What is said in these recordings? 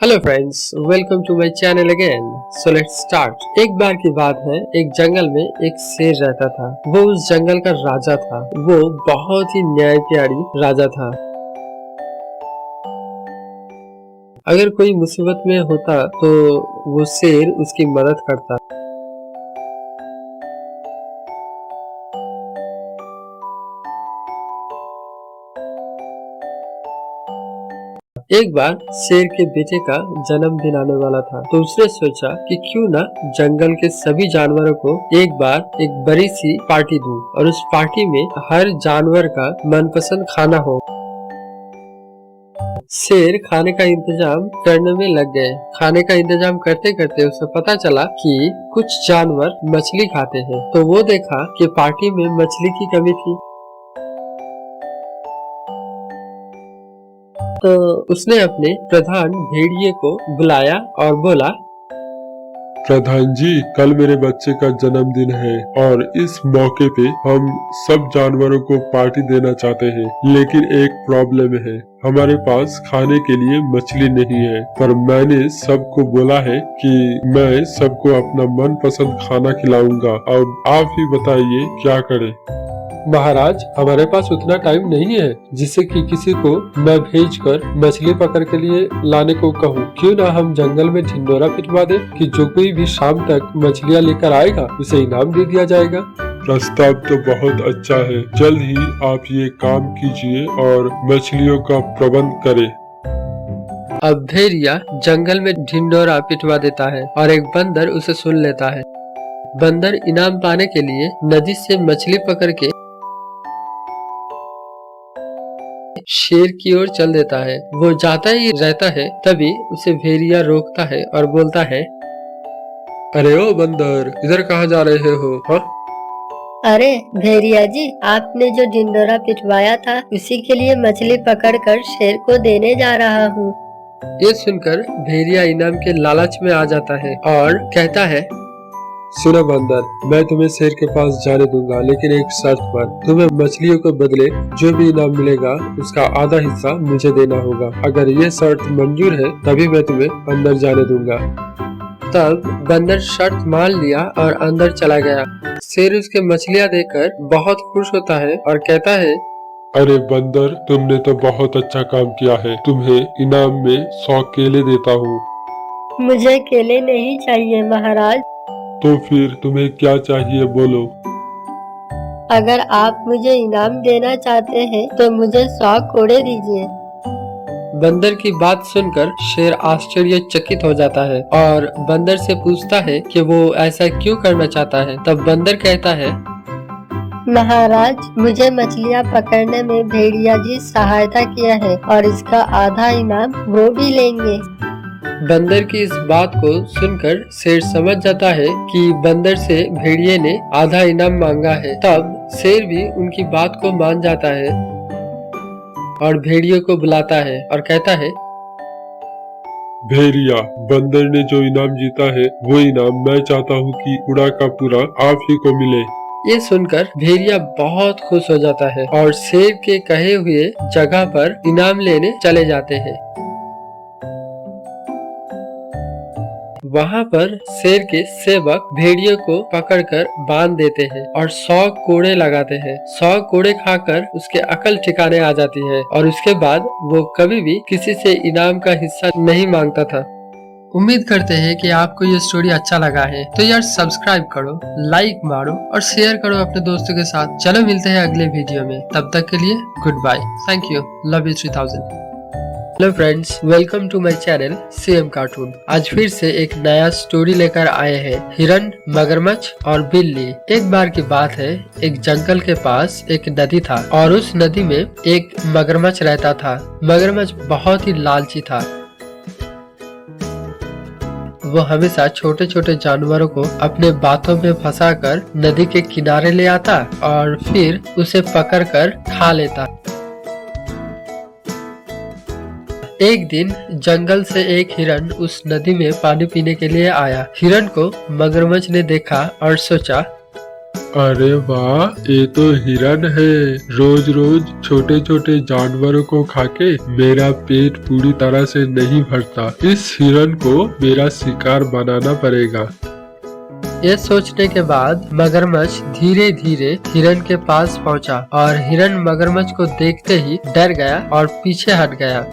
Hello friends, welcome to my channel again. So let's start. एक बार की बात है, एक जंगल में एक शेर रहता था। वो उस जंगल का राजा था। वो बहुत ही न्याय प्यारी राजा था। अगर कोई मुसीबत में होता तो वो शेर उसकी मदद करता। एक बार शेर के बेटे का जन्मदिन आने वाला था, तो उसने सोचा कि क्यों ना जंगल के सभी जानवरों को एक बार एक बड़ी सी पार्टी दूं और उस पार्टी में हर जानवर का मनपसंद खाना हो। शेर खाने का इंतजाम करने में लग गए। खाने का इंतजाम करते करते उसे पता चला कि कुछ जानवर मछली खाते हैं, तो वो देखा कि पार्टी में मछली की कमी थी। तो उसने अपने प्रधान भेड़िए को बुलाया और बोला, प्रधान जी, कल मेरे बच्चे का जन्मदिन है और इस मौके पे हम सब जानवरों को पार्टी देना चाहते हैं, लेकिन एक प्रॉब्लम है। हमारे पास खाने के लिए मछली नहीं है, पर मैंने सबको बोला है कि मैं सबको अपना मनपसंद खाना खिलाऊंगा। अब आप ही बताइए क्या करें। महाराज, हमारे पास उतना टाइम नहीं है जिससे कि किसी को मैं भेजकर मछली पकड़ के लिए लाने को कहूँ। क्यों ना हम जंगल में ढिंडोरा पिटवा दे कि जो कोई भी शाम तक मछलियाँ लेकर आएगा उसे इनाम दे दिया जाएगा। प्रस्ताव तो बहुत अच्छा है। जल्द ही आप ये काम कीजिए और मछलियों का प्रबंध करें। अब भेड़िया जंगल में ढिंडोरा पिटवा देता है और एक बंदर उसे सुन लेता है। बंदर इनाम पाने के लिए नदी से मछली पकड़ के शेर की ओर चल देता है। वो जाता ही रहता है, तभी उसे भेड़िया रोकता है और बोलता है, अरे ओ बंदर, इधर कहाँ जा रहे हो? हाँ? अरे भेड़िया जी, आपने जो ढिंडोरा पिटवाया था उसी के लिए मछली पकड़कर शेर को देने जा रहा हूँ। ये सुनकर भेड़िया इनाम के लालच में आ जाता है और कहता है, सुनो बंदर, मैं तुम्हें शेर के पास जाने दूंगा, लेकिन एक शर्त पर। तुम्हें मछलियों के बदले जो भी इनाम मिलेगा उसका आधा हिस्सा मुझे देना होगा। अगर ये शर्त मंजूर है तभी मैं तुम्हें अंदर जाने दूंगा। तब बंदर शर्त मान लिया और अंदर चला गया। शेर उसके मछलियाँ देखकर बहुत खुश होता है और कहता है, अरे बंदर, तुमने तो बहुत अच्छा काम किया है। तुम्हें इनाम में 100 केले देता हूँ। मुझे केले नहीं चाहिए महाराज। तो फिर तुम्हें क्या चाहिए, बोलो। अगर आप मुझे इनाम देना चाहते हैं तो मुझे 100 कोड़े दीजिए। बंदर की बात सुनकर शेर आश्चर्यचकित हो जाता है और बंदर से पूछता है कि वो ऐसा क्यों करना चाहता है। तब बंदर कहता है, महाराज, मुझे मछलियाँ पकड़ने में भेड़िया जी सहायता किया है और इसका आधा इनाम वो भी लेंगे। बंदर की इस बात को सुनकर शेर समझ जाता है कि बंदर से भेड़िए ने आधा इनाम मांगा है। तब शेर भी उनकी बात को मान जाता है और भेड़िए को बुलाता है और कहता है, भेड़िया, बंदर ने जो इनाम जीता है वो इनाम मैं चाहता हूँ कि पूरा का पूरा आप ही को मिले। ये सुनकर भेड़िया बहुत खुश हो जाता है और शेर के कहे हुए जगह पर इनाम लेने चले जाते हैं। वहाँ पर शेर के सेवक भेड़िए को पकड़कर बांध देते हैं और 100 कोड़े लगाते हैं। 100 कोड़े खाकर उसके अकल ठिकाने आ जाती है और उसके बाद वो कभी भी किसी से इनाम का हिस्सा नहीं मांगता था। उम्मीद करते हैं कि आपको ये स्टोरी अच्छा लगा है, तो यार सब्सक्राइब करो, लाइक मारो और शेयर करो अपने दोस्तों के साथ। चलो मिलते हैं अगले वीडियो में, तब तक के लिए good bye. Thank you. Love you 3000। Hello friends, welcome to my channel CM cartoon. आज फिर से एक नया स्टोरी लेकर आए हैं, हिरन, मगरमच्छ और बिल्ली। एक बार की बात है, एक जंगल के पास एक नदी था और उस नदी में एक मगरमच्छ रहता था। मगरमच्छ बहुत ही लालची था। वो हमेशा छोटे छोटे जानवरों को अपने बातों में फंसाकर नदी के किनारे ले आता और फिर उसे पकड़कर खा लेता। एक दिन जंगल से एक हिरन उस नदी में पानी पीने के लिए आया। हिरन को मगरमच्छ ने देखा और सोचा, अरे वाह, ये तो हिरन है। रोज रोज छोटे छोटे जानवरों को खाके मेरा पेट पूरी तरह से नहीं भरता। इस हिरन को मेरा शिकार बनाना पड़ेगा। ये सोचने के बाद मगरमच्छ धीरे धीरे हिरन के पास पहुंचा और हिरन मगरमच्छ को देखते ही डर गया और पीछे हट गया।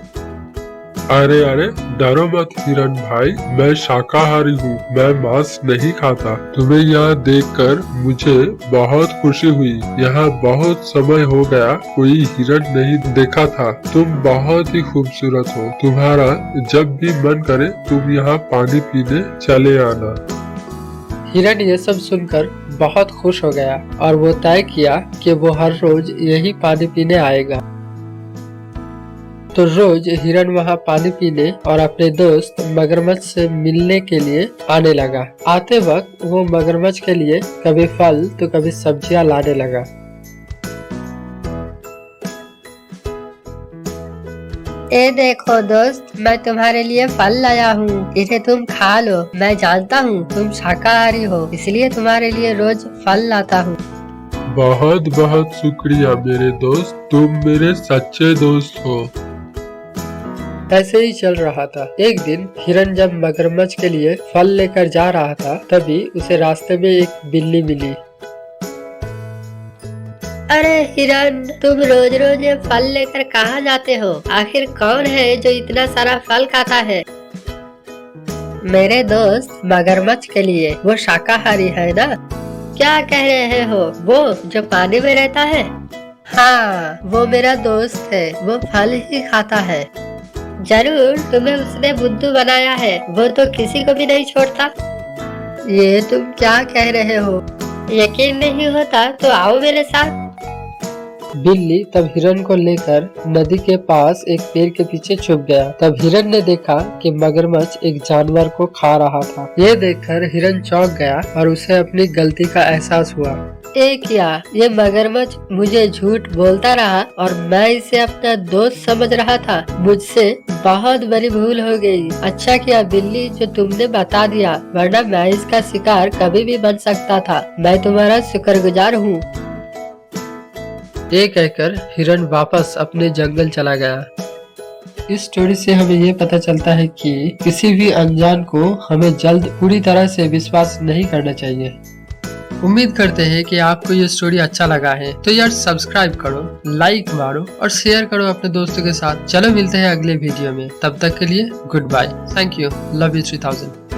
अरे अरे, डरो मत हिरन भाई, मैं शाकाहारी हूँ, मैं मांस नहीं खाता। तुम्हें यहाँ देखकर मुझे बहुत खुशी हुई। यहाँ बहुत समय हो गया कोई हिरन नहीं देखा था। तुम बहुत ही खूबसूरत हो। तुम्हारा जब भी मन करे तुम यहाँ पानी पीने चले आना। हिरन ये सब सुनकर बहुत खुश हो गया और वो तय किया कि वो हर रोज यही पानी पीने आएगा। तो रोज हिरन वहाँ पानी पीने और अपने दोस्त मगरमच्छ से मिलने के लिए आने लगा। आते वक्त वो मगरमच्छ के लिए कभी फल तो कभी सब्जियां लाने लगा। ए देखो दोस्त, मैं तुम्हारे लिए फल लाया हूँ, इसे तुम खा लो। मैं जानता हूँ तुम शाकाहारी हो, इसलिए तुम्हारे लिए रोज फल लाता हूँ। बहुत बहुत शुक्रिया मेरे दोस्त, तुम मेरे सच्चे दोस्त हो। ऐसे ही चल रहा था। एक दिन हिरन जब मगरमच्छ के लिए फल लेकर जा रहा था, तभी उसे रास्ते में एक बिल्ली मिली। अरे हिरन, तुम रोज रोज ये फल लेकर कहाँ जाते हो? आखिर कौन है जो इतना सारा फल खाता है? मेरे दोस्त मगरमच्छ के लिए, वो शाकाहारी है ना? क्या कह रहे हो? वो जो पानी में रहता है? हाँ, वो मेरा दोस्त है, वो फल ही खाता है। जरूर तुम्हें उसने बुद्धू बनाया है, वो तो किसी को भी नहीं छोड़ता। ये तुम क्या कह रहे हो? यकीन नहीं होता तो आओ मेरे साथ। बिल्ली तब हिरन को लेकर नदी के पास एक पेड़ के पीछे छुप गया। तब हिरन ने देखा कि मगरमच्छ एक जानवर को खा रहा था। ये देखकर हिरन चौंक गया और उसे अपनी गलती का एहसास हुआ। क्या ये मगरमच्छ मुझे झूठ बोलता रहा और मैं इसे अपना दोस्त समझ रहा था। मुझसे बहुत बड़ी भूल हो गई। अच्छा किया बिल्ली जो तुमने बता दिया, वरना मैं इसका शिकार कभी भी बन सकता था। मैं तुम्हारा शुक्रगुजार हूँ। ये कहकर हिरन वापस अपने जंगल चला गया। इस स्टोरी से हमें ये पता चलता है कि किसी भी अनजान को हमें जल्द पूरी तरह से विश्वास नहीं करना चाहिए। उम्मीद करते हैं कि आपको ये स्टोरी अच्छा लगा है, तो यार सब्सक्राइब करो, लाइक मारो और शेयर करो अपने दोस्तों के साथ। चलो मिलते हैं अगले वीडियो में, तब तक के लिए good bye. Thank you, love you 3000।